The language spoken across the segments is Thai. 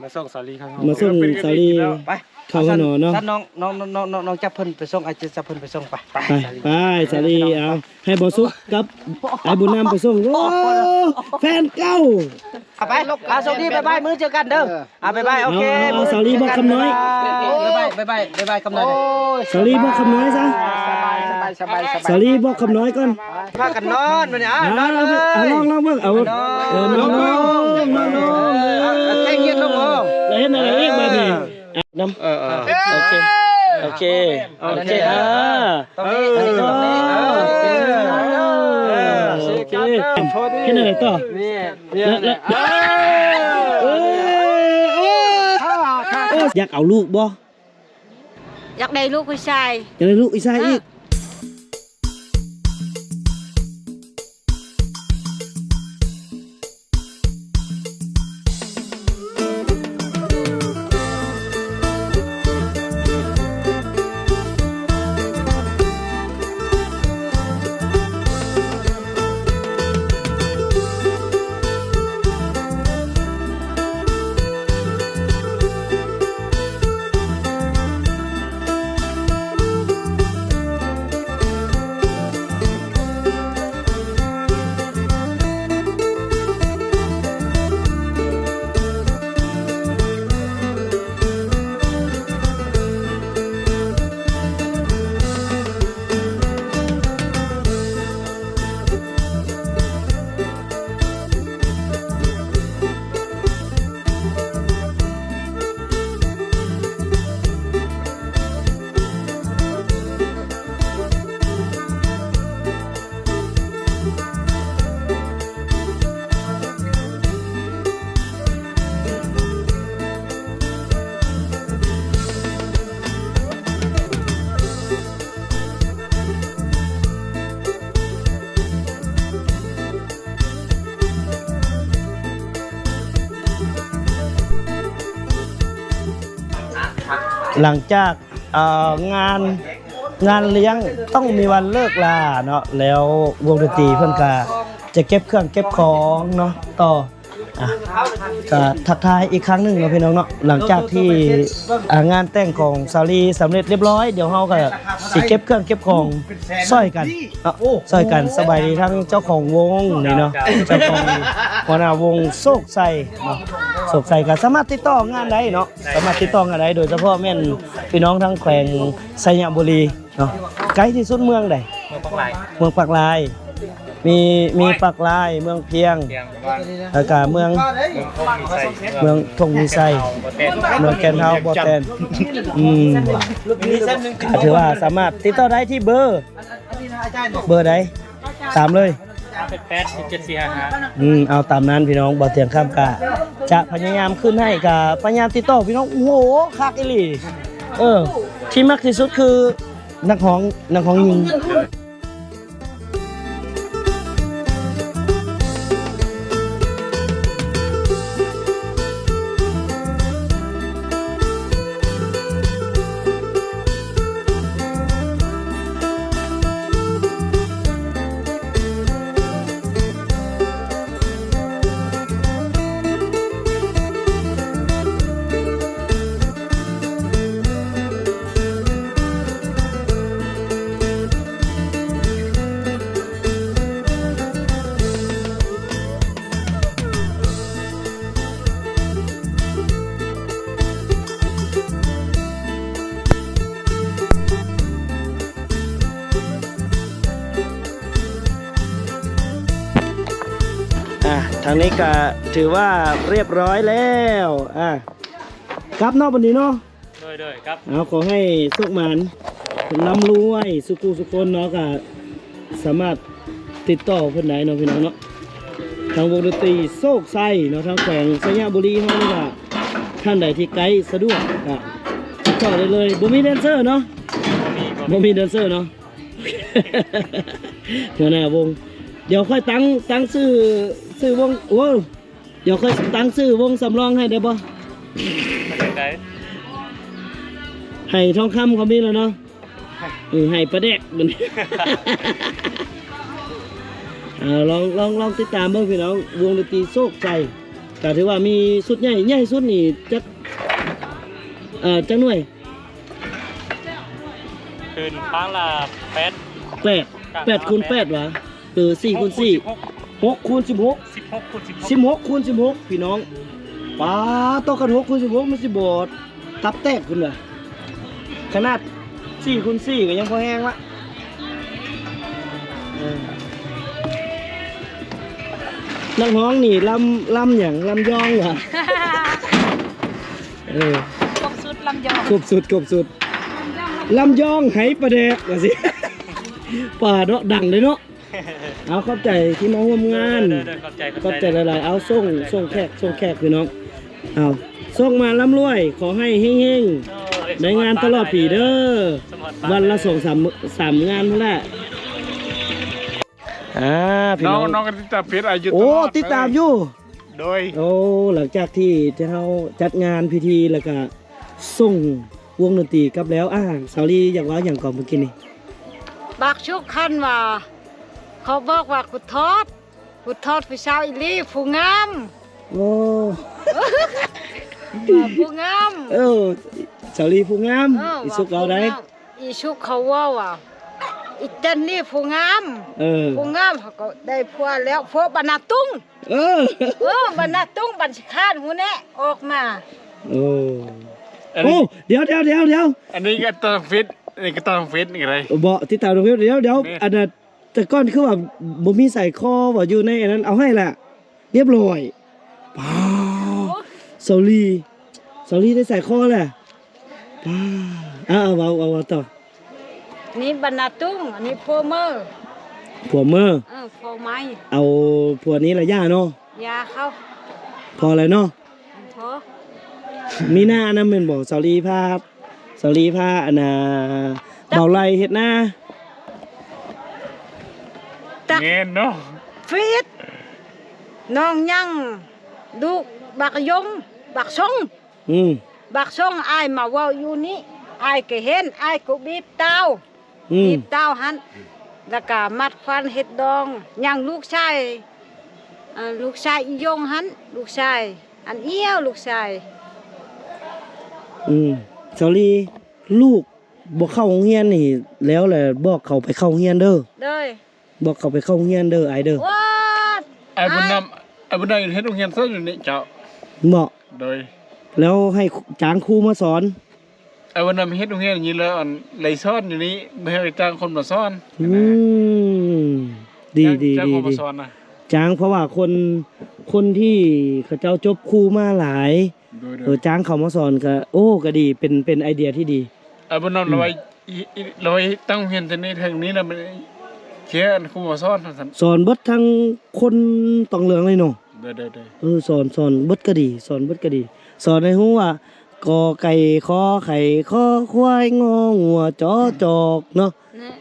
มาส่งสาลีครับ มาส่งสาลี ไป เข้าขนอนเนาะ ท่านน้องจับเพิ่นไปส่งอาจจะจับเพิ่นไปส่งไป ไปสาลีเอาให้บอสุกกับไอ้บุญนำไปส่งโอ้แฟนเก่า ไปส่งดีบ๊ายบายมื้อเจอกันเด้อบ๊ายบายโอเค เอาสาลีบอกคำน้อย บ๊ายบายคำน้อย สาลีบอกคำน้อยซะ สบาย สาลีบอกคำน้อยก่อน พากันนอนมื้อนี้นอนเลย ลองเบิ่งเอาน้องแค่เงียบลง แล้วเห็นอะไรอีกบ้างนี่น้ำโอเคตรงนี้โอเคเห็นอะไรต่ออยากเอาลูกบ่ อยากได้ลูกผู้ชาย อยากได้ลูกอีสายอีกหลังจากงานเลี้ยงต้องมีวันเลิกลาเนาะแล้ววงดนตรีเพิ่นก็จะเก็บเครื่องเก็บของเนาะต่อก็ทักทายอีกครั้งหนึ่งเนาะพี่น้องเนาะหลังจากที่งานแต่งของสาลีสำเร็จเรียบร้อยเดี๋ยวเฮาก็สิเก็บเครื่องเก็บของซ้อยกันเนาะซ้อยกันสบายดีทั้งเจ้าของวงนี่เนาะเจ้าของหัวหน้าวงโศกไซเนาะโศกไซก็สามารถติดต่องานได้เนาะสามารถติดต่องานได้โดยเฉพาะแม่นพี่น้องทั้งแขวงไสยบุรีเนาะไกลที่สุดเมืองใดเมืองปากลายมีปากลายเมืองเพียงแล้วก็เมืองทงมีไซเมืองแกนเฮาบ่อแตนถือว่าสามารถติดต่อได้ที่เบอร์ใดตามเลยเอาตามนั้นพี่น้องบ่เถียงข้ามกะจะพยายามขึ้นให้กับพยายามติดต่อพี่น้องโอ้โหคักอีหลีที่มักที่สุดคือนักร้องหญิงทางนี้ก็ถือว่าเรียบร้อยแล้วครับนอกวันนี้เนาะด้วยครับเอาขอให้สุขมันร่ำรวยสุขคนเนาะก็สามารถติดต่อเพื่อนไหนเนาะพี่น้องเนาะทางวงดนตรีโศกไซเนาะทางแขวงไสยบุรีเฮานี่ก็ท่านใดที่ไกลสะดวกก็ติดต่อได้เลยบ่มีแดนเซอร์เนาะบ่มีแดนเซอร์เนาะ หัวหน้าวงเดี๋ยวค่อยตั้งชื่อวงโอ้เดี๋ยวค่อยตั้งชื่อวงสำรองให้ได้บ่ให้ทองคำเขามีแล้วเนาะให้ประเด็กมัน ลองติดตามเบิ่งพี่น้องวงดนตรีโศกใจ ก็ถือว่ามีสุดใหญ่สุดนี่จักหน่วย คืนครั้งละ8 8คูณ8วะหรือ4คูณ4 6คูณ16 16คูณ16 16คูณ16พี่น้องป้าต้องกัน6คูณ16มันสิบ่ตับแตกคุณว่ะขนาด4คูณ4ก็ยังพอแห้งละนักร้องนี่ลำอย่างลำยองเหรอ ครบสุดลำยอง กบสุดลำยองไหประแดกว่าสิ ป่าเนาะดังเลยเนาะเอาเข้าใจที่มาร่วมงาน ขอบใจ หลายๆเอาส่งแขกพี่น้องเอาส่งมาร่ำรวยขอให้เฮงๆได้งานตลอดปีเด้อวันละ2-3 งานเท่านั้นแหละพี่ น้ น้ อ องง น้องก็ติดตามเพจอายุ โอ้ติดตามอยู่ โดย โอ้หลังจากที่เราจัดงานพิธีแล้วก็ส่งวงดนตรีกลับแล้วสาวลีอยากว่าอย่างก่อนเมื่อกี้นี่ บักชุกคันว่าเขาบอกว่ากุดทอดผู้สาวอีหลีผู้งาม โอ้ ผู้งาม สาวลีผู้งาม เออ อีสุกเอาได้ อีชุกเขาว่าอีเต้นนี่ผู้งาม ผู้งามเขาก็ได้ผัวแล้วผัวบรรณาตุ้งบรรณาตุ้งบัญชคานหูแน่ออกมา โอ้เดี๋ยว อันนี้ก็ต้องฟิตอันนี้ก็ต้องฟิตนี่อะไร บอกติดตามตรงนี้เดี๋ยวอันนั้นแต่ก้อนคือว่าบ่มีใส่คอว่าอยู่ในอันนั้นเอาให้แหละเรียบร้อยป้าสาวลีได้ใส่คอแหละป้าเอาต่อ นี่บรรณาตุ้งอันนี้ผัวเมอร์ ผัวเมื่อ ผัวไม้ เอาผัวนี้ละย่าเนาะ ยาเขา พออะไรเนาะ ผัว มีหน้านะแม่นบอกสาวลีพาอันน่ะเบาไหลเฮ็ดหน้า ตัก เงินเนาะ ฟีดน้องยังดูบักยงบักซง บักซงอายมาเว่าอยู่นี่อายก็เห็นอายก็บีบเต้าหันแล้วก็มัดควันเฮ็ดดองยังลูกชายอียงหันลูกชายอันเอี้ยวลูกชาย สาวลีลูกบ่เข้าโรงเรียนนี่แล้วแหละบอกเขาไปเข้าโรงเรียนเด้อ เด้อ บอกเขาไปเข้าโรงเรียนเด้อไอเด้อ ว้า ไอ้บุญนำอยู่เฮ็ดโรงเรียนซะอยู่นี่เจ้า เหมาะ โดย แล้วให้จ้างครูมาสอน ไอ้บุญนำเฮ็ดโรงเรียนอย่างนี้แล้วอันเลยซ่อนอยู่นี้ไม่ให้จ้างคนมาซ่อน ดี จ้างคนมาซ่อนนะ จ้างเพราะว่าคนที่เขาเจ้าจบครูมาหลาย โดย จ้างเขามาสอนก็ก็ดีเป็นไอเดียที่ดี ไอ้บุญนำเราไว้ตั้งโรงเรียนที่นี่ทางนี้นะมันเขียนครูมาซ่อนท่าน สอนเบิดทั้งคนตองเหลืองเลยเนาะ โดย สอนเบิดก็ดีสอนให้ฮู้ว่ากอไก่ขอไข่ขอควายงองัวจอจอกเนาะ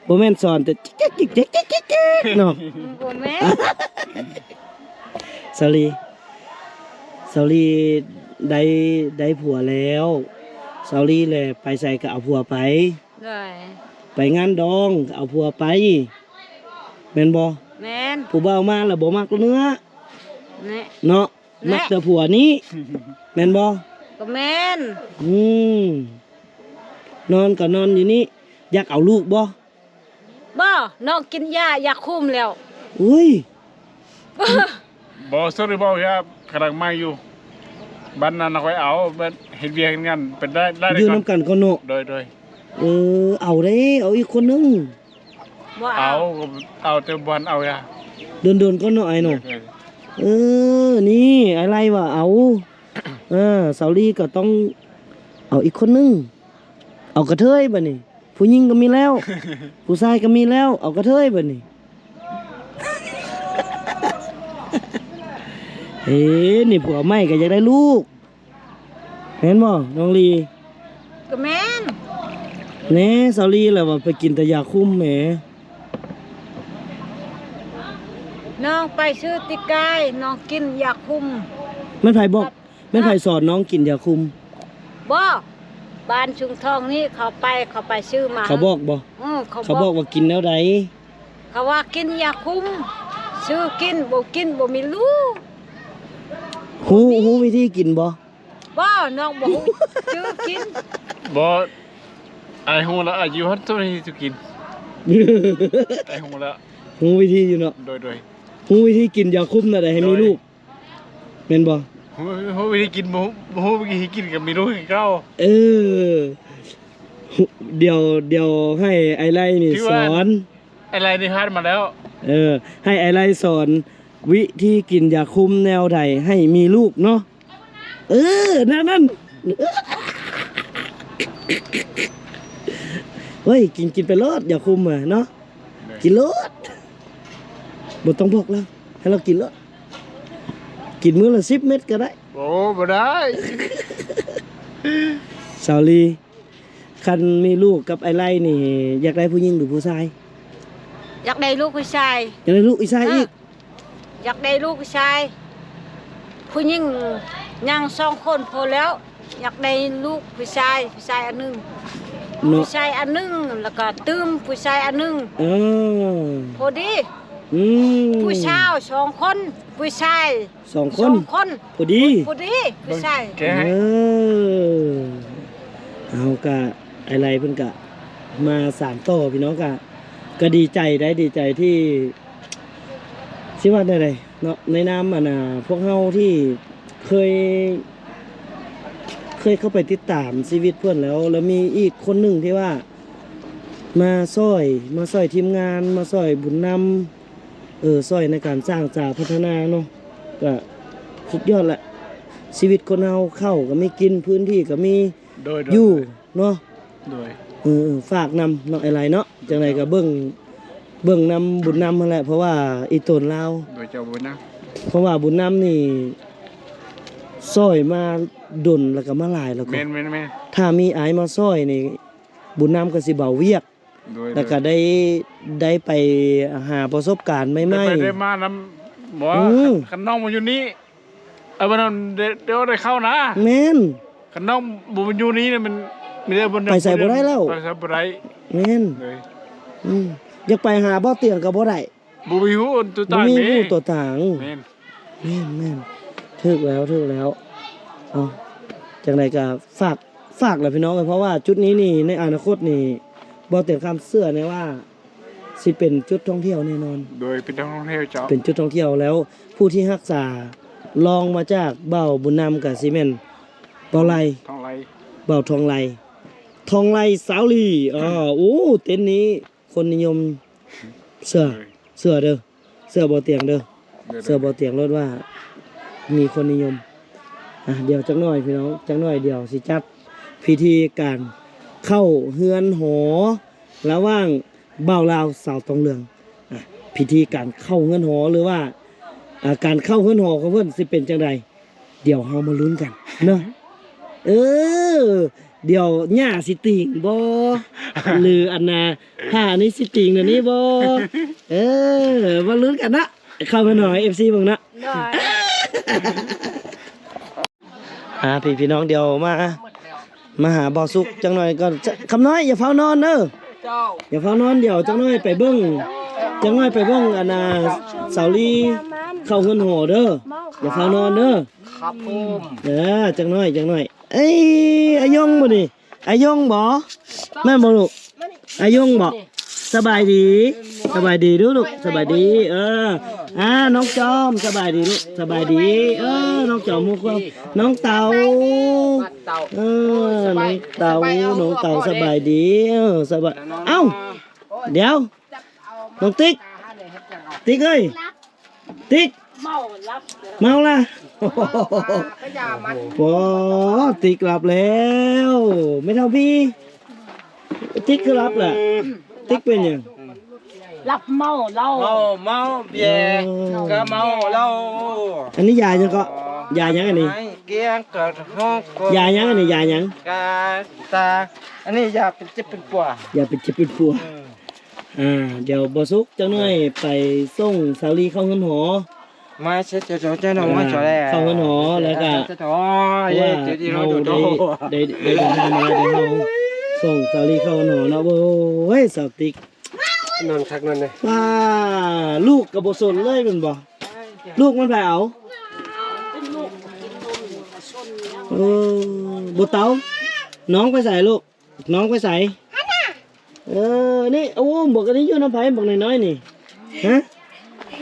บ่แม่นสอนแต่จิ๊กเนาะ บ่แม่ สาลีได้ผัวแล้วสาลีแหละไปใส่ก็เอาผัวไป ได้ ไปงานดองก็เอาผัวไปแม่นบ่ แม่น ผู้บ่าวมาแล้วบ่มักเนื้อ แน่ เนาะมักแต่ผัวนี้แม่นบ่ ก็แม่น นอนก็นอนอยู่นี่อยากเอาลูกบ่ บ่น้องกินยาอยากคุมแล้ว อุ้ย บ่สริบ่ครับกำลังมาอยู่บ้านนั้นค่อยเอาเฮ็ดเวียกงานเป็นได้ อยู่ ก่อน นำกันก็เนาะ โดย เอาเด้เอาอีกคนนึง บ่เอา เอาแต่บ่อนเอายา โดนๆก็เนาะไอ้เนาะนี่อะไรวะเอาสาวลีก็ต้องเอาอีกคนนึงเอากระเทยบัดนี้ผู้หญิงก็มีแล้ว ผู้ชายก็มีแล้วเอากระเทยบัดนี้ นี่ผัวใหม่ก็อยากได้ลูกเห็นบ่น้องลี ก็แม่น แหน่สาวลีแหละว่าไปกินแต่ยาคุมแหม น้องไปซื้อติกายน้องกินอยากคุม แม่นไผบอกแม่นไผสอนน้องกินยาคุม บ่บ้านชุงทองนี่เขาไปซื้อมา เขาบอกบ่ เขา บบ อ อก ก ว่ากินแล้วใด เขาว่ากินอยากคุมซื้อกินบ่มีลูก ฮู้วิธีกินบ่ บ่น้องบ่ฮู้ชื่อกิน บ่ไอ้ฮู้แล้วอายุฮัดตัวนี้จะกินไอ้ฮู้แล้ว ฮู้วิธีอยู่เนาะ โดย ฮู้วิธีกินยาคุมน่ะได้ให้มีลูกแม่นบ่ ฮู้วิธีกินบ่ฮู้วิธีกินกับมีลูกให้เก้า เออเดี๋ยวให้ไอไลนี่ ที่ ส ว่า อน อะไรนี่ฮัดมาแล้ว ให้ไอไลสอนวิธีกินยาคุมแนวใดให้มีลูกเนาะนั่นเฮ้ยกินไปรอดยาคุมอ่ะเนาะกินรอดบ่ต้องบอกแล้วให้เรากินรอดกินมื้อละ10 เม็ดก็ได้ โอ้บ่ได้ สาวลีคันมีลูกกับไอไลนี่อยากได้ผู้หญิงหรือผู้ชาย อยากได้ลูกผู้ชาย อยากได้ลูกอีกชายอีก อยากได้ลูกผู้ชายผู้หญิงยัง2 คนพอแล้ว อยากได้ลูกผู้ชายอันหนึง เนาะ ผู้ชายอันหนึงแล้วก็ตื้มผู้ชายอันหนึง พอดี ผู้ชาย2 คนผู้ชาย 2 คน 2 คน พอดี พอดีผู้ชาย แกให้ เอากะอะไรเพิ่นกะมา3ต่อพี่น้องก็ดีใจที่สิว่าได้เลยเนาะในนามพวกเฮาที่เคยเข้าไปติดตามชีวิตเพื่อนแล้วมีอีกคนหนึ่งที่ว่ามาซอยทีมงานมาซอยบุญนำซอยในการสร้างสาพัฒนาเนาะก็สุดยอดแหละชีวิตคนเฮาเข้าก็มีกินพื้นที่ก็มี โดย อยู่เนาะ โดย ฝากนำเนาะอะไรเนาะจังไดก็เบิ่งนำบุญนำนั่นแหละเพราะว่าอีตนลาว โดยเจ้าบุญนะ เพราะว่าบุญนำนี่ซอยมาดนแล้วก็มาหลายแล้วก็ แม่น ถ้ามีอายมาซอยนี่บุญนำก็สิเบาเวียก โดย แล้วก็ได้ไปหาประสบการณ์ใหม่ ได้มานำบอกว่าคันน้องมาอยู่นี่บ่นเดี๋ยวได้เข้านะ ๆแม่น คันน้องบ่มันอยู่นี่เนี่ยมันมีแต่บน ไปใส่บ่ได้แล้ว ไปใส่บ่ได้ แม่น เลย อยากไปหาบ่อเตียงก็บ่ได้ บ่มีหูตัว บ่ ตาย มี แม่ ผู้ตัวต่าง แม่น แม่นถึกแล้วเอาจังไดก็ฝากแหละพี่น้องเพราะว่าจุดนี้นี่ในอนาคตนี่บ่เต็มคำเสื้อในว่าสิเป็นจุดท่องเที่ยวแน่นอน โดยเป็นนักท่องเที่ยวเจ้า เป็นจุดท่องเที่ยวแล้วผู้ที่รักษาลองมาจากเบ้าบุญนำกับซีเมนต์เบ้าไร ท้องไร เบ้าทองไรสาวลีโอ้เต็นท์นี้คนนิยมเสื้อเด้อเสื้อบ่เตียงเด้อเสื้อบ่เตียงรถว่ามีคนนิยมเดี๋ยวจักหน่อยพี่น้องจักหน่อยเดี๋ยวสิจัดพิธีการเข้าเฮือนหอระหว่างเบ้าลาวสาวตองเหลืองพิธีการเข้าเฮือนหอหรือว่าการเข้าเฮือนหอของเพิ่นสิเป็นจังไดเดี๋ยวเฮามาลุ้นกันเนาะเดี๋ยวหญ้าสิติงบ่หรืออันน่ะผ้านี่สิติงอันนี้บ่มาลุ้นกันนะเข้ามาหน่อย FC เบิ่งนะ ได้ พี่น้องเดี๋ยวมาหาบ่อสุกจังหน่อยก่อนคำน้อยอย่าเฝ้านอนเด้ออย่าเฝ้านอนเดี๋ยวจังหน่อยไปเบิ่งอันน่ะสาวลีเข้าเฮือนหอเด้ออย่าเฝ้านอนเด้อ ครับผม จังหน่อยเอ้ยอายงบ่นี่อายงบ่แม่นบ่ลูกอายงบ่สบายดีดูลูกสบายดีน้องจอมสบายดีลูกสบายดีน้องจอมมุกน้องเต่าน้องเต่าสบายดีสบายเอ้าเดี๋ยวน้องติ๊กเอ้ยติ๊กเมาละโอ้ติ๊กหลับแล้วไม่เท่าพี่ติ๊กคือหลับแหละติ๊กเป็นยัง รับเมาเหล้า เมาเบียร์ก็เมาเหล้า อันนี้ยายังก็ยายังอันนี้ เกียงเกิดห้อง ยายังอันนี้ยายัง กาตาอันนี้ยาเป็นเจ็บเป็นปวด อย่าเป็นเจ็บเป็นปวดเดี๋ยวบ่สุกจังหน่อยไปส่งสาวลีเข้าเงินหอ มาเช็ดเจ้าหนูมาช่วยแล้ว เข้าเงินหอแล้วก็ เจ้าเย่เดี๋ยวเราดู ได้เดินทางมาได้เฮาส่งสาวลีเข้าเงินหอเนาะโว้ยสาวติ๊ก นอนทักนอนเลย ว่าลูกก็บ่สนเลยแม่นบ่ลูกมันไปเอา เออบ่เตาน้องไปใส่ลูกน้องไปใส่นี่โอ้บอกอันนี้อยู่น้ำไผ่บอกน้อยๆนี่ฮะ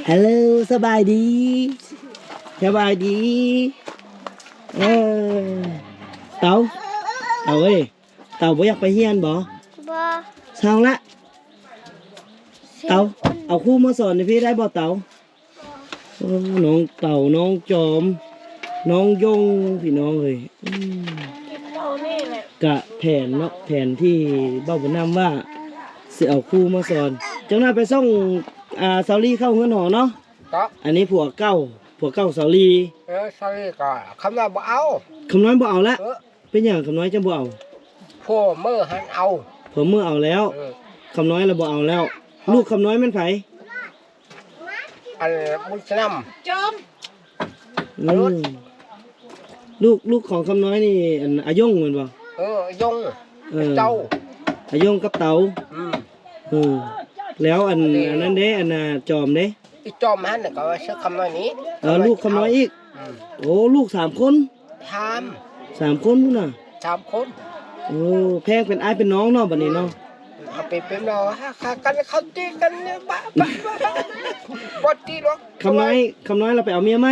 ฮัลโหลสบายดีเตาเอาเว้ยเตาบ่อยากไปเฮียนบ่ บ่ เช้าละเตาเอาครูมาสอนให้พี่ได้บ่เตาโอ้น้องเต่าน้องจอมน้องยงพี่น้องเลยกะแผนเนาะแผนที่เบ้าบุญนำว่าสิเอาครูมาสอนจังนั้นไปส่งเสาลีเข้าเฮือนหอเนาะ ก็ อันนี้ผัวเก้าเสาลี ใช่ก็คำว่าบ่เอา คำน้อยบ่เอาละเป็นอย่างคำน้อยจังบ่เอา พ่อเมื่อหันเอา ผมเมื่อเอาแล้วคำน้อยเราบ่เอาแล้ว ลูกคำน้อยมันไผ อันบุญน จม ลูกของคำน้อยนี่อันอายงเหมือนบ่ ยงเจ้า อายงกับเต๋าแล้วอันนั้นเด้อันน่ะจอมเด้ อีจอมหันก็ชื่อคำว่านี้ ลูกคำน้อยอีกโอ้ลูก3 คน ทำ 3 คนนู่นน่ะ 3 คน โอ้แพงเป็นอ้ายเป็นน้องเนาะบัดนี้เนาะ เอาไปเป็นเราฆ่ากันเขาตีกันเนี่ยบ้าบ่ตีหรอก คำน้อยเราไปเอาเมียไหม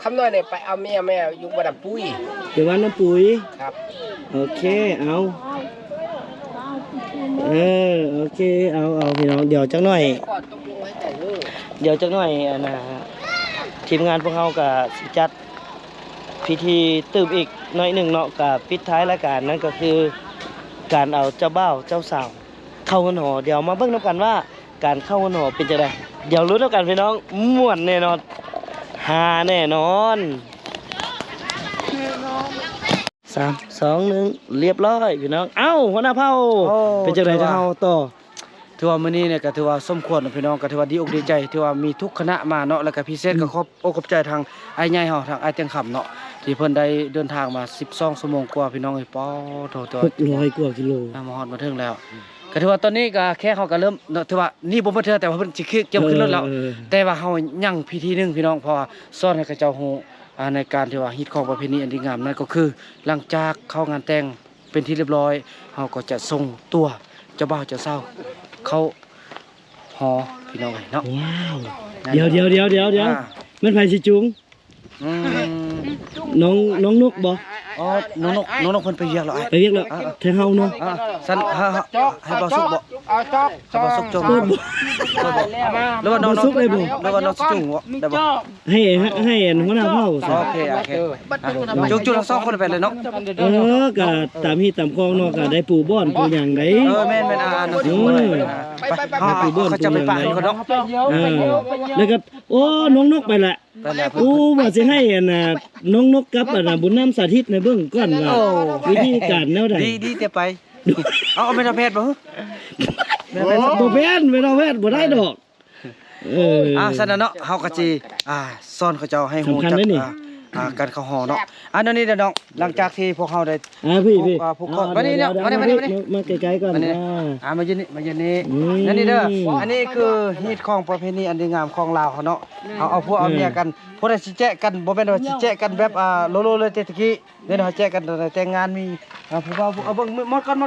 คำน้อยเนี่ยไปเอาเมียแม่อยู่บ้านปุ้ย เดี๋ยววันน้ำปุ๋ย ครับ โอเคเอาโอเคเอาพี่น้องเดี๋ยวจักหน่อย ก็ตกลงให้แต่เลิก เดี๋ยวจักหน่อยอันน่ะทีมงานพวกเราก็สิจัดพิธีตื่มอีกหน่อยหนึ่งเนาะกับปิดท้ายรายการนั่นก็คือการเอาเจ้าบ่าวเจ้าสาวเข้ากันหอเดี๋ยวมาเบิ่งนำกันว่าการเข้ากันหอเป็นจังไดเดี๋ยวรู้นำกันพี่น้องม่วนแน่นอนฮาแน่นอน3 2 1เรียบร้อยพี่น้องเอ้าหัวหน้าเผ่าเป็นจังไดจะเฮาต่อ ถือว่ามื้อนี้เนี่ยก็ถือว่าสมควรพี่น้องก็ถือว่าดีอกดีใจถือว่ามีทุกคณะมาเนาะแล้วก็พิเศษก็ขอบใจทางไอ้ใหญ่เฮาทางไอ้เตียงคำเนาะที่เพิ่นได้เดินทางมา12ชั่วโมงกว่าพี่น้องเอ้ยป้อโต600 กว่ากิโล มาฮอดมาถึงแล้วก็ถือว่าตอนนี้ก็แค่เฮาก็เริ่มเนาะถือว่านี่บ่มาเทื่อแต่ว่าเพิ่นสิเก็บขึ้นรถแล้วแต่ว่าเฮายังพิธีนึงพี่น้องเพราะว่าสอนให้เขาเจ้าฮู้ในการที่ว่าฮิตของประเพณีอันดีงามนั่นก็คือหลังจากเข้างานแต่งเป็นที่เรียบร้อยเฮาก็จะส่งตัวเจ้าบ่าวเจ้าสาวเข้าหอพี่น้องเนาะ ว้าวเดี๋ยวมันไผสิจุงน้องนกบ่ อ๋อน้องเพิ่นไปเรียกแล้ว ไปเรียกแล้วแทงเฮาเนาะ สันให้บ่สุกบ่ เอาจอก ให้บ่สุกจง เปิดบ่ แล้วว่าน้องสุกเลยบ่แล้วว่าน้องสุกจุงบ่ได้บ่ ให้หัวหน้าเผ่าซะ โอเคจุงทั้ง2คนไปเลยเนาะ ก็ตามฮีตามคลองเนาะก็ได้ปูบ่อนปูหยังได้ แม่นน้องสุกไปเขาจะไปป่าอยู่เนาะ แล้วก็โอ้น้องนกไปละ ไปแล้ว โอ้ว่าสิให้อันน่ะน้องนกกับอันน่ะบุญน้ำสาธิตในเบื้องก่อนว่าวิธีการแนวใด ดีแต่ไปเอาไม่ต้องเพชรบ่ บ่แม่นไม่ต้องแม่นบ่ได้ดอกซั่นเนาะเฮาก็สิสอนเขาเจ้าให้ฮู้จักการเข้าหอเนาะเดี๋ยวนี้เด้อน้องหลังจากที่พวกเฮาได้ พี่ ผูกคอมานี่เนาะมานี่ มาใกล้ๆก่อนมายืนนี่นั่นนี่เด้ออันนี้คือฮีตของประเพณีอันดีงามของลาวเขาเนาะเอาพวกเอาเมียกันพวกได้สิแจ๊กันบ่แม่นว่าสิแจ๊กันแบบโลเลยตะกี้เดี๋ยวเฮาแจ๊กันแต่งงานมีผู้บ่าวเอาเบิ่งหมดกันต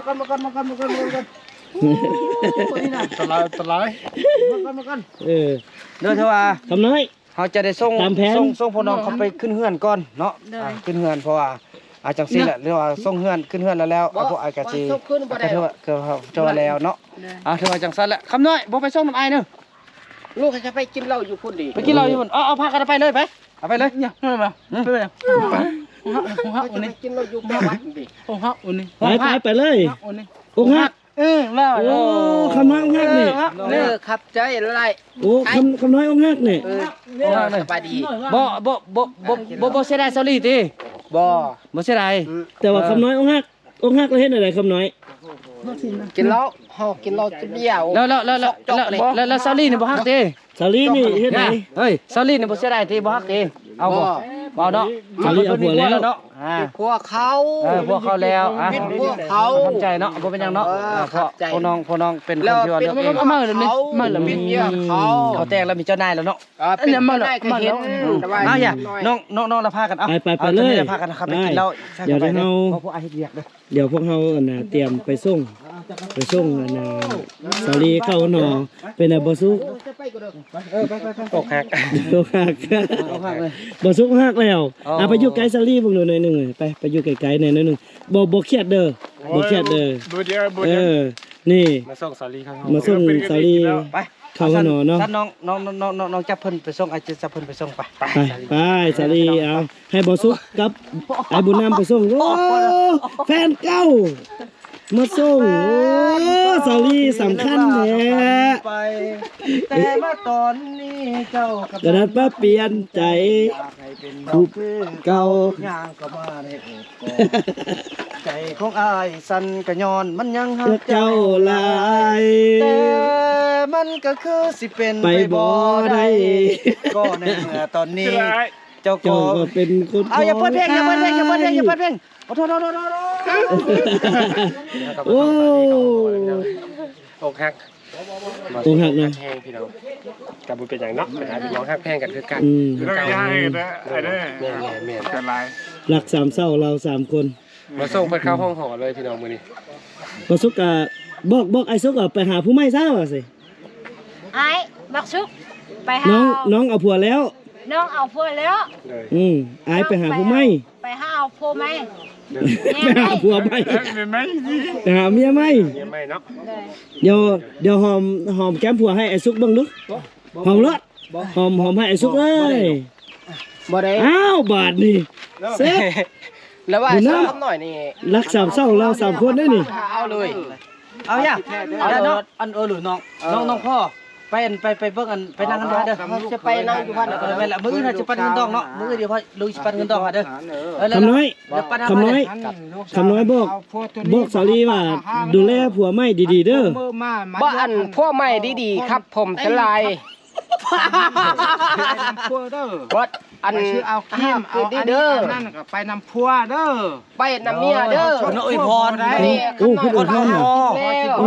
ลายหมดกันเด้อเถอะว่า ทำน้อย เฮาจะได้ส่งพ่อน้องเขาไปขึ้นเฮือนก่อนเนาะขึ้นเฮือนเพราะว่าจังซี่แหละเรียกว่าส่งเฮือนขึ้นเฮือนแล้วเอาพวกไอ้กะสิก็ถือว่าเจอแล้วเนาะถือว่าจังซั่นแหละคำน้อยบ่ไปส่งน้ำไอ้เด้อ ลูกจะไปกินเหล้าอยู่พุ่นดี ไปกินเหล้าอยู่พุ่นเอาพากันไปเลยไปเอาไปเลยเนี่ยมาไปเลย เขาจะไปกินเหล้าอยู่แม่วัดดี ไปเลยอกหัก แล้ว โอ้คำน้อยอกหักนี่ ครับใจอะไร โอ้คำน้อยอกหักนี่ สบายดี บ่เสียดายซอรี่ติ บ่เสียดาย แต่ว่าคำน้อยอกหักแล้วเฮ็ดอะไรคำน้อย กินเหล้าเฮากินเหล้าจะเบี้ยว แล้วซอรี่นี่บ่ฮักติ สาลีนี่เฮ็ดไหน เฮ้ยซอรี่นี่บ่เสียดายติบ่ฮักติเอาบ่เนาะ สาลีเอาผัวแล้ว เนาะ พวกเขา พวกเขาแล้วอ่ะ เป็นพวกเขา ทำใจเนาะบ่เป็นหยังเนาะเพราะพ่อน้องเป็นคน แล้ว ที่ว่า เป็น เลือกเอง เขาเป็นเมียเขา เขาแตกแล้วมีเจ้านายแล้วเนาะ เป็นเจ้านายก็เห็น เอาอย่าน้องละพากันเอา ไปเลย พากันนะครับไปกินเหล้า เดี๋ยวเรา เพราะพวกอาเฮ็ดเวียกเด้อ เดี๋ยวพวกเราอันน่ะเตรียมไปส่งอันน่ะสาลีเข้าหนอเป็นน่ะบ่สุก ตกหัก บ่ฮัก เอาพักเลย บ่สุกฮักแล้ว อ๋อ ไปอยู่ไกลสาลีเบิ่งหน่อยหนึงไปอยู่ไกลๆหน่อยนึงบ่เครียดเด้อบ่เครียดเด้อ บ่เดียวบ่ เอ เดียว อนี่ มาส่งสาลีครับ มาส่งสาลี ไป เข้าหนอเนาะ ท่านน้องจับเพิ่นไปส่งอาจจะจับเพิ่นไปส่งไป ไปสาลีเอาให้บ่สุกกับไอ้บุญนำไปส่งโอ้แฟนเก่ามาส่งโอ้สาลีสำคัญแท้ ไปแต่มาตอนนี้เจ้ากับ กระดาษมาเปลี่ยนใจ ให้เป็น รูปเก่า ย่างก็มาในโอบกอดใจของอ้ายสั่นกะย้อนมันยังหัก เจ้าหลาย แต่มันก็คือสิเป็น ไปบ่ได้ ก็ในเมื่อตอนนี้ ชื่ออะไร เจ้า เจ้า ก็ ก็เป็นคน เอาอย่าเปิดเพลงอย่าเปิดเพลงอย่าเปิดเพลงอย่าเปิดเพลงโอ้โทษ โอ้ ตกหัก ตรงหักนะ แพงพี่น้องกับบุญเป็นอย่างเนาะปัญหาพี่น้องหักแพงกันคือกัน แล้วก็ย่าให้นะไอ้เด้อ แม่น กันหลาย หลักสามเศร้าเราสามคน มาส่งเพิ่นเข้าห้องหอเลยพี่น้องมื้อนี้ บ่สุกก็บอกไอ้สุกก็ไปหาผู้ใหม่ซะว่าสิ ไอ้บักซุกไปหา น้องเอาผัวแล้ว น้องเอาผัวแล้ว เลย อายไปหาผู้ใหม่ ไปหาเอาผัวไหม ไปหาผัวใหม่ เป็นไหม ไปหาเมียใหม่ ยังไม่เนาะ เดี๋ยวหอมแก้มผัวให้ไอ้สุกเบิ่งดูหอมรถหอมให้ไอ้สุกเลย บ่ได้ อ้าวบาทนี่เซ็ต แล้วว่า ดูนะ ทำหน่อยนี่ รักสามเศร้าเราสามคนได้นี่ เอาเลย เอาอย่าน้องอันหรือน้องพ่อไปเบิ่งอันไปนั่งกันเด้อ จะไปนั่งอยู่พัน ไปละมื้อน่ะจะปันเงินดอกเนาะมื้อเดียวพ่อลุยปันเงินดอกเด้อ คำน้อย เดี๋ยวปัน คำน้อยคำน้อยบอกสาลีว่าดูแลผัวใหม่ดีๆเด้อ บ่อันพวกใหม่ดีๆครับ ผมสลายบ่อัน ชื่อเอาเข้มเอาอันนี้อันนั่นก็ไปนำพัวเด้อ ไปนำเมียเด้อ น้องอวยพร โอ้พูดอดทนน่ะ แล้ว เอ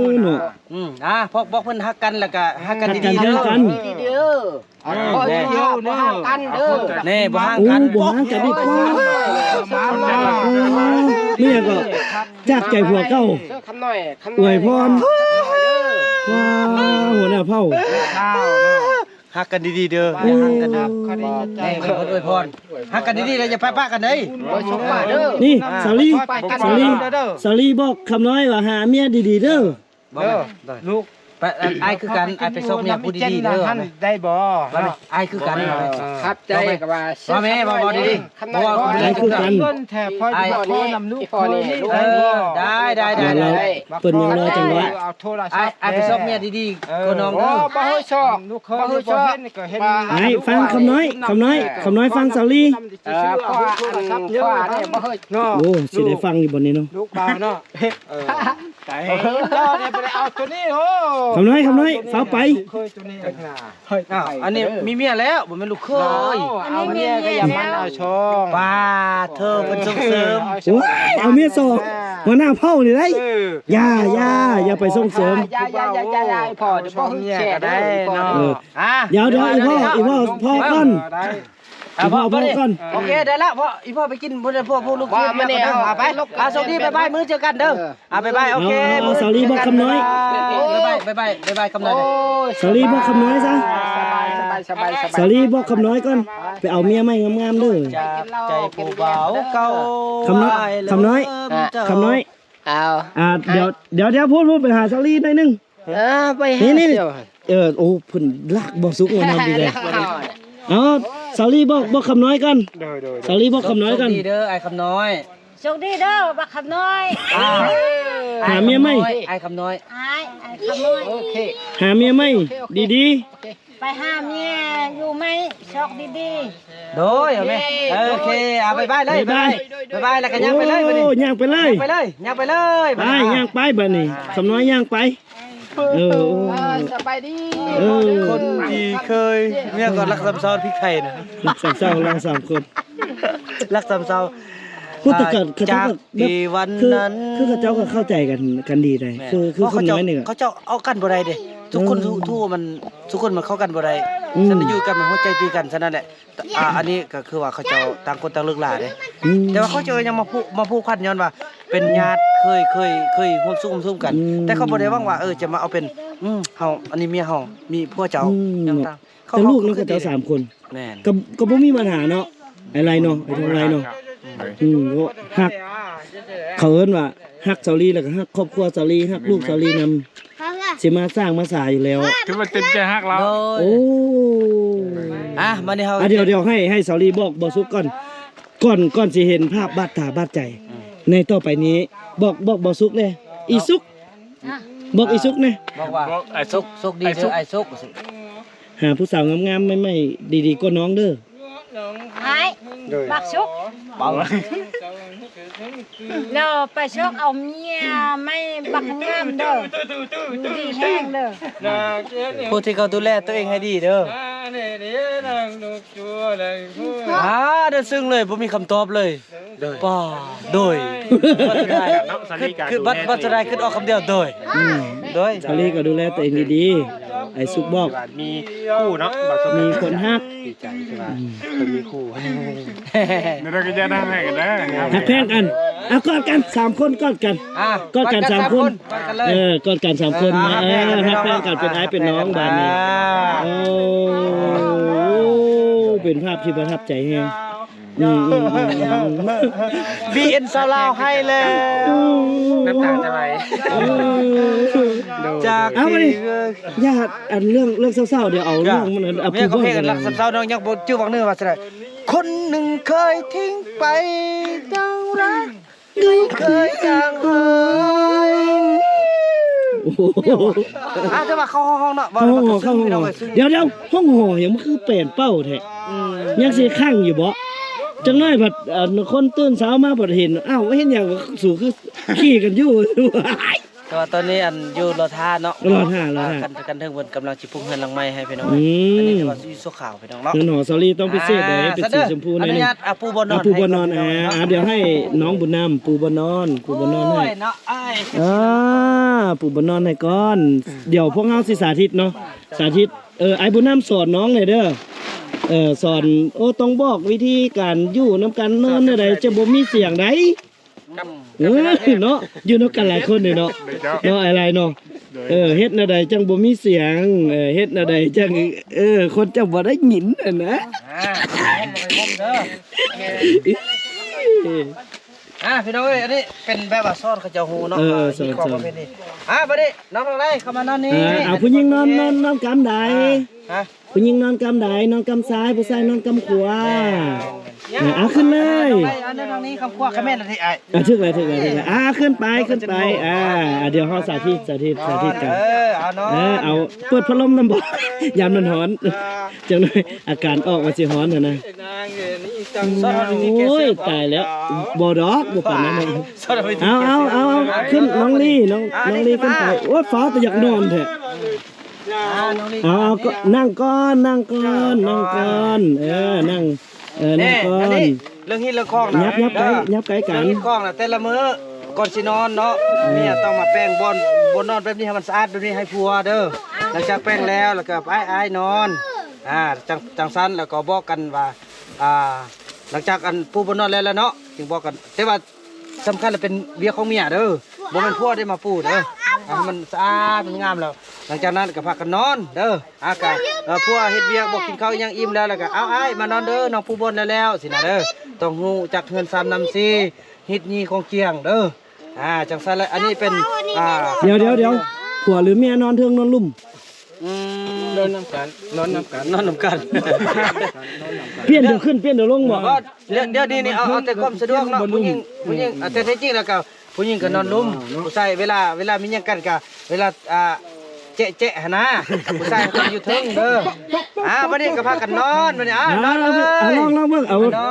อเนาะ พอบอกเพิ่นฮักกันแล้วก็ฮักกัน ฮักกัน ดีๆเด้อ ฮักกัน ดีเด้อบ่เดียวบ่ห่างกันเด้อ แน่บ่ห่าง โอ้ กัน บ่ห่างกันดีกว่า มา เนี่ยก็จากใจผัวเก่า เด้อคำหน่อยคำห อ น่ ว อย ยพรว้าหัวหน้าเผ่า ข้าว ฮักกันดีๆเด้ออย่าห่างกันนะนี่เพิ่นอวยพรฮักกันดีๆแล้วอย่าไปปะกันเด้อ บ่ชมมาเด้อ นี่สาลี ไปกัน สาลี เด้อ สาลีบอกคำน้อยว่าหาเมียดีๆเด้อ ลูก ไปไอ้คือกันไอ้ไปส่งเนี่ยผู้ดีๆเด้อ ท่านได้บ่ ไอ้คือกัน ครับใจกับว่า ว่าแม่บ่ดีๆ คำหน่อย ไอ้คือกัน เงินแถบพ่อจะพ่อนำลูกพ่อนี่ ได้ เดี๋ยวเราเปิ้นยังรอจังหวะ เอาโทรศัพท์ ไอ้ไปส่งเนี่ยดีๆก็น้อง โอ้ เด้อ บ่ให้ชอบ ลูกเคยบ่เห็นก็เห็น ไอ้ฟังคำน้อยฟังสาลี พ่ออันพ่อเนี่ยบ่ให้ เนาะ โอ้สิได้ฟังอยู่บนนี้เนาะ ลูกเบาเนาะไก่เจ้าเนี่ยบ่ได้เอาตัวนี้โอ้ คำน้อยฟ้าไป เคยตัวนี้นะ อันนี้มีเมียแล้วบ่แม่นลูกเคย เอาเมียก็อย่ามันเอาช่อง ป้าเธอเป็นส่งเสริม โอ้เอาเมียสองหัวหน้าเผ่านี่ได้อย่าไปส่งเสริม ยายพ่อเดี๋ยวพ่อให้แชร์ได้เนาะ เออ อ่ะ เดี๋ยวอีพ่อพ่อก่อน ได้ พ่อ พ่อก่อน โอเคได้ละพ่ออีพ่อไปกินบ่ได้พ่อพวกลูกกินมาเนี่ยไปสวัสดีบ๊ายบายมื้อเจอกันเด้อบ๊ายบายโอเค เอาสาลีบอกคำน้อย บ๊ายบายคำน้อย สาลีบอกคำน้อยซะ สบาย สาลีบอกคำน้อยก่อนไปเอาเมียใหม่งามๆเด้อ จากใจผู้เบาเก่า คำน้อย เอา เดี๋ยวพูดไปหาสาลีหน่อยนึง ไป นี่โอ้เพิ่นลากบ่สุกงามดีเลยเอาสาลีบอกคำน้อยกันสาลีบอกคำน้อยกัน ดีเด้อไอ้คำน้อย โชคดีเด้อบักคำน้อย หาเมียใหม่ ไอ้คำน้อย ไอ้คำน้อย โอเค หาเมียใหม่ดี ไปหาเมียอยู่ไหมโชคดี โดยเหรอแม่โอเคบ๊ายบายเลยบ๊ายบายแล้วก็ย่างไปเลย โอ้ย่างไปเลย ย่างไปเลย ไปย่างไปบัดนี้คำน้อยย่างไป ๆไป เออ สบายดี คนที่เคยเมียก็รักซ้ำซ้อนพริกไทยนะ รักสามเศร้ารัก3คน รักซ้ำซ้อน พูดแต่กันเขา จาก ก็แบบ ที่วัน คือ นั้น คือเขาเจ้าก็เข้าใจกันดีได้คือคนน้อยหนึ่ง เขาเจ้าเอากันบ่ได้เด้ทุกคนทั่วมันทุกคนมันเข้ากันบ่ได้ฉะนั้นอยู่กันมันหัวใจตีกันฉะนั้นแหละอันนี้ก็คือว่าเขาเจ้าต่างคนต่างเลิกลาเด้แต่ว่าเขาเจอยังมาพูดคันย้อนว่าเป็นญาติเคยร่วมสุขร่วมทุกข์กัน แต่เขาบ่ได้หวังว่าจะมาเอาเป็นเฮาอันนี้เมียเฮามีผัวเจ้าอย่างต่าง แต่ลูกเนาะเขาเจ้า3คน แม่น ก็บ่มีปัญหาเนาะอะไรเนาะไอ้ทางไรเนาะฮักเขาเอิ้นว่าฮักเซาลีแล้วก็ฮักครอบครัวเซาลีฮักลูกเซาลีนำสิมาสร้างมาสาอยู่แล้ว ถือว่าเต็มใจฮักเรา โอ้ มานี่เฮา เดี๋ยวให้เซาลีบอกบ่สุกก่อนสิเห็นภาพบาดตาบาดใจ ในต่อไปนี้บอกบ่สุกเลยอีสุกบอกอีสุกนะ บอกว่า ไอ้สุก สุกดีเด้อไอ้สุก หาผู้สาวงามๆไม่ดีๆก็น้องเด้อ หายบักชุก เบา แล้วไปชกเอาเมียไม่บักงามเด้อดูดีแห้งเด้อ ผู้ที่เขาดูแลตัวเองให้ดีเด้อเด้อซึ้งเลยบ่มีคำตอบเลยป้าโดยคือบัดจะได้ขึ้นออกคำเดียวโดย เซาลีก็ดูแลตัวเองดีๆไอ้สุกบอก มีคู่เนาะบักสม มีคนฮัก ดีใจใช่ป่ะคนมีคู่ นี่เราก็จะนั่งให้กันนะ ฮักแพงกันเอากอดกัน3คนกอดกันกอดกัน3คนกอดกัน3คนฮักแพงกันเป็นไอ้เป็นน้องบาดนี้โอ้เป็นภาพที่ประทับใจแฮง BN ซาวลาวให้แล้ว น้ำตาจะไหล จาก เอามาดิญาติอันเรื่องเศร้าๆเดี๋ยวเอาเรื่องมันเอา เมียก็เพลงกันรักซ้ำๆน้องยังบ่ชื่อวังเนื้อว่าซั่นคนหนึ่งเคยทิ้งไปดังรักเคยจางหาย โอ้โห แต่ว่าเข้าห้องเนาะ เข้าห้องเดี๋ยวห้องหอยังมันคือเปลี่ยนเป้าแท้ยังสิข้างอยู่บ่จังน้อยบัดคนตื่นเช้ามาบัดเห็นอ้าวเห็นหยังสู่คือขี่กันอยู่ แต่ว่าตอนนี้อันอยู่รอท่าเนาะ รอท่า กันเทิงเพิ่นกำลังสิปรุงเฮือนหลังใหม่ให้พี่น้อง อื อันนี้ ม คือว่าอยู่โซขาวพี่น้องเนาะ เงินหอซอรี่ต้องพิเศษเลยเป็นสีชมพู อ หน่อย นุ นึง ญาตปูบ่นอน ปูบนนอนเดี๋ยวให้น้องบุญนำปูบนนอนให้ เนาะอ้าย ปูบนนอนให้ก่อน เดี๋ยวพวกเฮาสิสาธิตเนาะสาธิตไอ้บุญนำสอนน้องเลยเด้อสอนต้องบอกวิธีการอยู่น้ำกันนอนได้จะบ่มีเสียงใดเนาะอยู่นำกันหลายคนเนาะอะไรเนาะเฮ็ดแนวใดจังบ่มีเสียงเฮ็ดแนวใดจังคนจังบ่ได้ยินนะ พี่น้องเอ้ยอันนี้เป็นแบบว่าซ่อนเขาเจ้าฮูเนาะมีของประเภทนี้บัดนี้น้องอะไรเข้ามานอนนี่ เอาผู้หญิงนอนกำใด ฮะ ผู้หญิงนอนกำใดนอนกำซ้ายผู้ชายนอนกำขวาเอาขึ้นเลย อันนี้คำครัวคำแม่นที่ไอ้ ถึกเลยขึ้นไปเดี๋ยวเฮาสาธิตกัน เอาเนาะ เอาเปิดพัดลมน้ำบ่ยามมันร้อนจังเลยอาการออกว่าสิร้อนนะโอ้ยตายแล้วบ่ดอกบ่ปานนั้นเอาขึ้นน้องลี่ขึ้นไปโอ้ยฟ้าแต่อยากนอนแท้ก็นั่งก่อนนั่งก่อนนั่งก่อนนั่งก่อน เรื่องฮิตเรื่องคล้องนะ ยับไกลกัน ฮิตคล้องนะแต่ละมื้อก่อนสินอนเนาะเมียต้องมาแป้งบนนอนแบบนี้ให้มันสะอาดแบบนี้ให้ผัวเด้อหลังจากแป้งแล้วก็อ้ายนอนจังซั่นแล้วก็บอกกันว่าหลังจากอันปูบนนอนแล้วเนาะจึงบอกกันแต่ว่าสำคัญแล้วเป็นเบียของเมียเด้อบ่แม่นผัวได้มาปูเด้อให้มันสะอาดมันงามแล้วหลังจากนั้นก็พากันนอนเด้ออากาศผัวเฮ็ดเวียกบ่กินข้าวยังอิ่มแล้วก็เอาอ้ายมานอนเด้อน้องปูบนแล้วสินะเด้อต้องฮู้จักเฮือน3นำ4ฮิตนี้ของเกียงเด้อจังซั่นแล้วอันนี้เป็นเดี๋ยวผัวหรือเมียนอนเทิงนอนลุ่ม นอนน้ำกัน เปลี่ยนเดี๋ยวขึ้นเปลี่ยนเดี๋ยวลงบ่ เดี๋ยวนี่เอาแต่ความสะดวกเนาะผู้หญิงแต่แท้จริงแล้วก็ผู้หญิงก็นอนลุ่มผู้ชายเวลามีหยังกันก็เวลาเจ๊หั่นนะผู้ชายก็อยู่เทิงเด้อบัดนี้ก็พากันนอนบัดนี้นอนเลย ลองเบิ่งเอานอ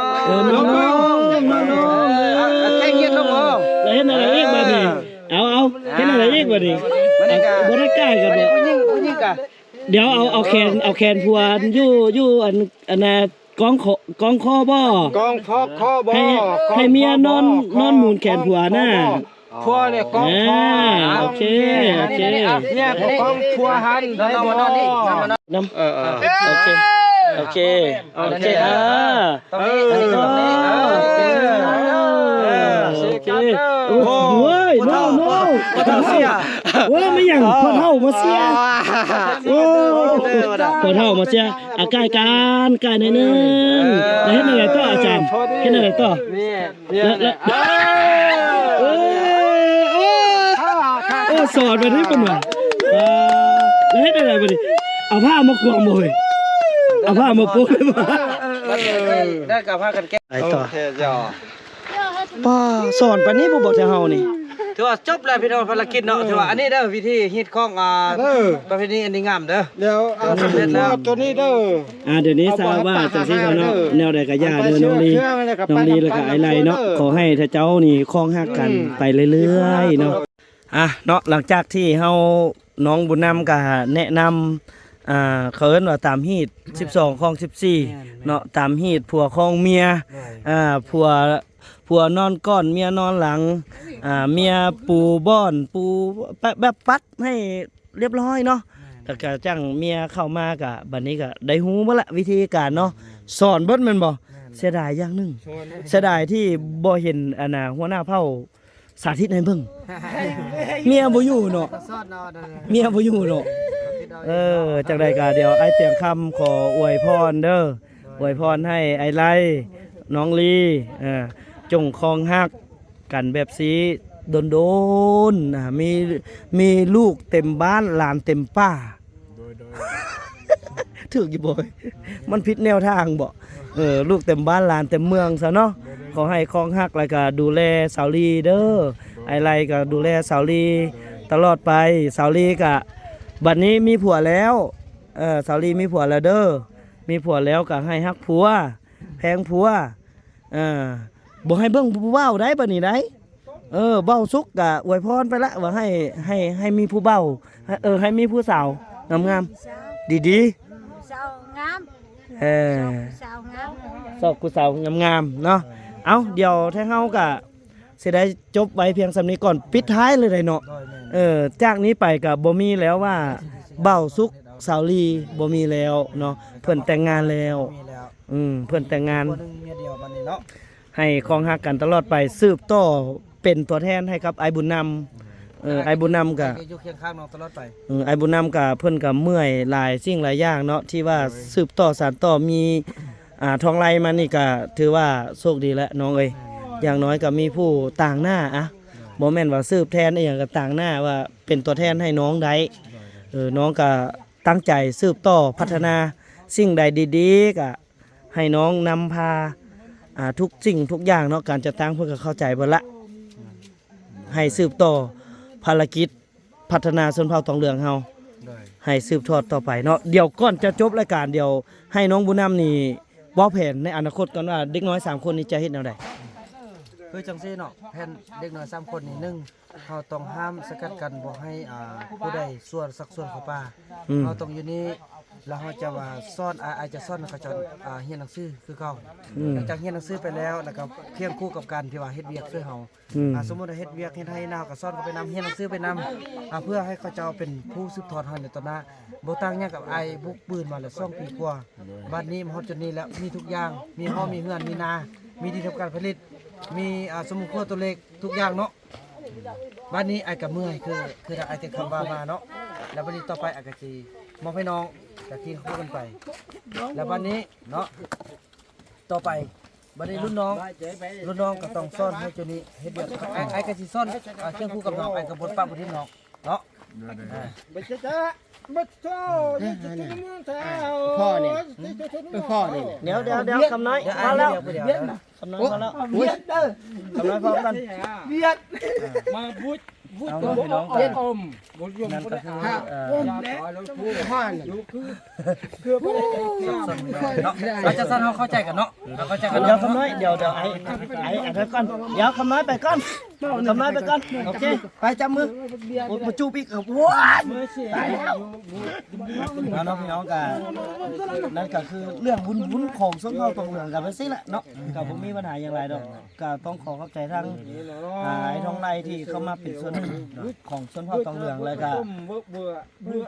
นแค่เงียบลงบ่ แล้วเฮ็ดอะไรอีกบัดนี้เอาเฮ็ดอะไรอีกบัดนี้ บ่ได้ใกล้กันบ่ ผู้หญิงกะ เดี๋ยวเอาแขนผัวอยู่อันน่ะกองคอบ่ กองคอบ่ ให้เมียนอนหมุนแขนผัวน่ะ พัวเนี่ยกองคอ โอเคเนี่ยกองพัวหันได้บ่ น้ำโอเคโอเคโอเคโอเคโอ้ยโน่พ่อเฒ่าเสียว่าไม่อย่างพ่อเฒ่ามาเสียโอ้พ่อเฒ่ามาเสียใกล้หน่อยนึงแล้วเฮ็ดอะไรต่ออาจารย์เฮ็ดอะไรต่อแล้วสอนไปที่เป็นว่าแล้วเฮ็ดอะไรบ่ดิเอาผ้ามากวางบ่เฮ้ยเอาผ้ามาปุ๊บเลยบ่ ได้กับพากันแก้ ไปต่อ โอเคจ้ะ ป้าสอนปานนี้บ่บอกจะเฮานี่ ถือว่าจบแล้วพี่น้องภารกิจเนาะถือว่าอันนี้เด้อวิธีฮิตของประเพณีอันนี้งามเด้อ เดี๋ยวเอาสำเร็จแล้วตัวนี้เด้อ เดี๋ยวนี้ทราบว่าจังซี่เนาะแนวใดก็ย่าเด้อน้องลีแล้วก็ไอ้ไรเนาะขอให้ถ้าเจ้านี่คล้องฮักกันไปเรื่อยๆเนาะเนาะหลังจากที่เฮาน้องบุญนำก็แนะนำเขาเอิ้นว่าตามฮีต12ของ14เนาะตามฮีตผัวของเมียผัวนอนก้อนเมียนอนหลังเมียปูบ้อนปูแบบปัดให้เรียบร้อยเนาะแล้วก็จังเมียเข้ามากะบัดนี้ก็ได้ฮู้บ่ละวิธีการเนาะสอนเบิดแม่นบ่เสียดายอย่างหนึงเสียดายที่บ่เห็นหัวหน้าเผ่าสาธิตให้เบิ่งเมียบ่อยู่เนาะเมียบ่อยู่เนาะจังใดก็เดี๋ยวไอ้เตียงคำขออวยพรเด้ออวยพรให้ไอ้ไล่น้องลีจงครองฮักกันแบบสีโดนมีลูกเต็มบ้านหลานเต็มป่าถูกอยู่บ่อยมันผิดแนวทางบ่ลูกเต็มบ้านหลานเต็มเมืองซะเนาะขอให้ครองฮักแล้วก็ดูแลสาวลีเด้อไอ้ไรก็ดูแลสาวลีตลอดไปสาวลีก็บัดนี้มีผัวแล้วสาวลีมีผัวแล้วเด้อมีผัวแล้วก็ให้ฮักผัวแพงผัวบ่ให้เบิ่งผู้เว้าได้บัดนี้ได้เบ้าสุกก็อวยพรไปละว่าให้มีผู้เบ้าให้มีผู้สาวงามๆดี สาวงาม ๆ สาวงาม สอบกูสาวงามๆเนาะเอาเดี๋ยวแท้เฮาก็สิได้จบไว้เพียงสำนี้ก่อนปิดท้ายเลยได้เนาะจากนี้ไปก็บ่มีแล้วว่าเบ้าสุกสาวลีบ่มีแล้วเนาะเพิ่นแต่งงานแล้วเพิ่นแต่งงาน คนนึงเมียเดียวบัดนี้เนาะ ให้ครองฮักกันตลอดไปสืบต่อเป็นตัวแทนให้กับไอ้บุญนำไอ้บุญนำก็ อยู่เคียงข้างน้องตลอดไป ไอ้บุญนำก็เพิ่นก็เมื่อยหลายสิ่งหลายอย่างเนาะที่ว่าสืบต่อสานต่อมีทองไรมานี่ก็ถือว่าโชคดีแล้วน้องเอ้ยอย่างน้อยก็มีผู้ต่างหน้าบ่แม่นว่าสืบแทนอีหยังก็ต่างหน้าว่าเป็นตัวแทนให้น้องได้น้องก็ตั้งใจสืบต่อพัฒนาสิ่งใดดีๆก็ให้น้องนำพาทุกสิ่งทุกอย่างเนาะการจัดตั้งเพื่อเข้าใจเบิดละให้สืบต่อภารกิจพัฒนาชนเผ่าทองเหลืองเฮาให้สืบทอดต่อไปเนาะเดี๋ยวก่อนจะจบรายการเดี๋ยวให้น้องบุญนำนี่วางแผนในอนาคตก่อนว่าเด็กน้อย3คนนี้จะเฮ็ดแนวใด คือจังซี่เนาะแผนเด็กน้อย3คนนี่หนึ่งเฮาต้องห้ามสกัดกันบ่ให้ผู้ใดส่วนสักส่วนเข้าป่าเฮาต้องอยู่นี่แล้วเฮาจะว่าซ่อนอาจจะซ่อนเขาจะเรียนหนังสือคือเก่าหลังจากเรียนหนังสือไปแล้วแล้วก็เคียงคู่กับการที่ว่าเฮ็ดเวียกช่วยเฮาสมมุติว่าเฮ็ดเวียกเฮ็ดให้นาวก็ซ่อนเขาไปนำเรียนหนังสือไปนำเพื่อให้เขาเจ้าเป็นผู้สืบทอดเฮาในตอนหน้าบ่ต่างหยังกับไอ้บุกปืนมาแล้ว2 ปีกว่าบัดนี้มาฮอดจุดนี้แล้วมีทุกอย่างมีห้องมีเฮือนมีนามีที่ทำการผลิตมีสมุนครัวตัวเล็กทุกอย่างเนาะบ้านนี้ไอ้กับเมื่อยคือไอ้จะคำว่ามาเนาะแล้ววันนี้ต่อไปไอ้กับจีมอบให้น้องกับทีคู่กันไปแล้ววันนี้เนาะต่อไปบันนี้รุ่นน้องก็ต้องซ่อนให้เจ้านี้เฮ็ดเดียวไอ้กับจีซ่อนเคียงคู่กับน้องไอ้กับบทป้าบทที่น้องเนาะ พ่อเนี่ยพ่อนี่ เดี๋ยวคำน้อยพอแล้วคำน้อยพอแล้วคำน้อยพอกันมาบุญ เอาพี่น้องก่อน บุญยม นั่นก็คือ เราจะซ่อนเขาเข้าใจกันเนาะเข้าใจกัน เดี๋ยวคำน้อยเดี๋ยวไอ้ก่อนเดี๋ยวคำน้อยไปก่อน ทำนายไปก่อนโอเคไปจับมือโอ้มาจูบอีกว้ายตายแล้วน้องพี่น้องกันนั่นก็คือเรื่องวุ้นของส้นเผ่าตองเหลืองกันไปสิแหละเนาะก็ผมมีปัญหาอย่างไรดอกก็ต้องขอเข้าใจทั้งไอ้ท้องในที่เข้ามาเป็นส่วนหนึ่งของส้นเผ่าตองเหลืองแล้วก็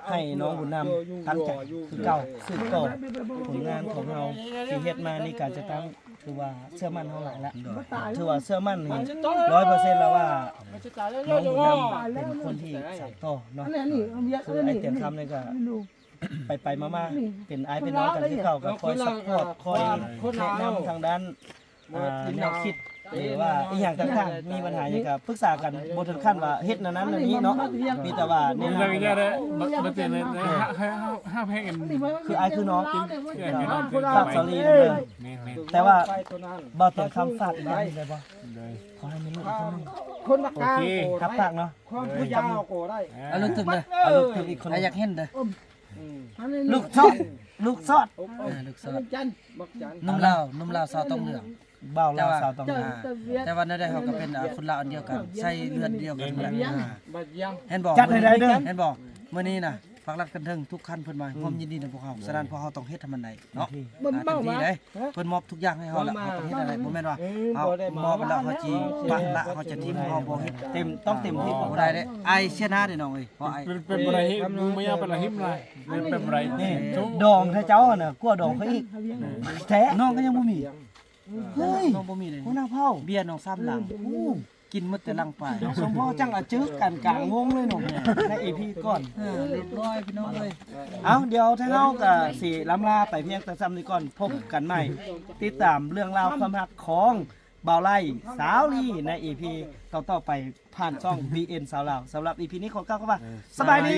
ให้น้องบุญนำตั้งใจคือเก่าสืบต่อผลงานของเราที่เฮ็ดมานี่การจะตั้งถือว่าเชื่อมั่นเท่าไหร่ละถือว่าเชื่อมั่นนี่100%แล้วว่าน้องบุญนำเป็นคนที่สานต่อเนาะคือไอ้เตียนคำนี่ก็ไปมาเป็นไอ้เป็นน้องกันที่เก่าก็คอยซัพพอร์ตคอยแนะนำทางด้านแนวคิดหรือว่าอีกอย่างต่างๆมีปัญหาอย่างกับปรึกษากันบ่ถึงขั้นว่าเฮ็ดนั้นอันนี้เนาะมีแต่ว่าแนะ ยัง นำ จะได้มาเตือนเลยห้าเพลงกัน คือไอ้คือน้อง พี่น้อง ฝากสาลีเลยแต่ว่าบ่เต็มคำฝากอีกอย่างหนึงได้บ่ขอให้มีลูกอีกคนหนึง คนมากลาง ครับฝากเนาะ ความผู้ยาวก็ได้ เอาลูกตึกเด้อ เอาลูกถึงอีกคนหนึ่ง อยากเห็นเด้อ ลูกซอดลูกซอด ลูกสาว จันบักจัน นุ่มลาวสาวต้องเหลือง บ่าวลาวสาวต้อง แต่ว่าได้เขาก็เป็นคนลาวอันเดียวกันใส่เลือดเดียวกันแหละ บักยัง เห็นบอก จัดให้ได้เด้อ เห็นบอกมื้อนี้น่ะฝากรัดกันเทิงทุกขั้นเพิ่นมาผมยินดีในพวกเฮาฉะนั้นพวกเฮาต้องเฮ็ดให้มันได้เนาะเต็มที่เลยเพิ่นมอบทุกอย่างให้เฮาแล้วเฮาต้องเฮ็ดอะไรบ่แม่นว่าเฮามอบแล้วเฮาจิปะละเฮาจะทีมเฮาบ่เฮ็ด ต้องเต็มที่ บ่ได้เด้ไอเชียนะเด้น้องเอ้ยเพราะไอ เป็นอะไรมึงไม่ยังเป็นอะไรหิมเลยเป็นอะไร นี่ดองถ้าเจ้าน่ะกลัวดองเขาอีกแท้น้องก็ยังบ่มีเฮ้ย น้องบ่มีเลย หัวหน้าเผ่า เบียร์น้องซ้ำหลังกินหมดแต่ลังปลาย สมพ่อจังอะจึกกันกลางวงเลยหนุ่มใน EP ก่อน เรียบร้อยพี่น้องเอ้ย เอาเดี๋ยวถ้าเฮาก็สิล้ำลาไปเพียงแต่ซ้ำนี้ก่อนพบกันใหม่ ติดตามเรื่องราวความรักของบ่าวไล่สาวลีใน EP ต่อไปผ่านช่อง BN สาวลาวสำหรับ EP นี้ขอกล่าวคำว่าสบายดี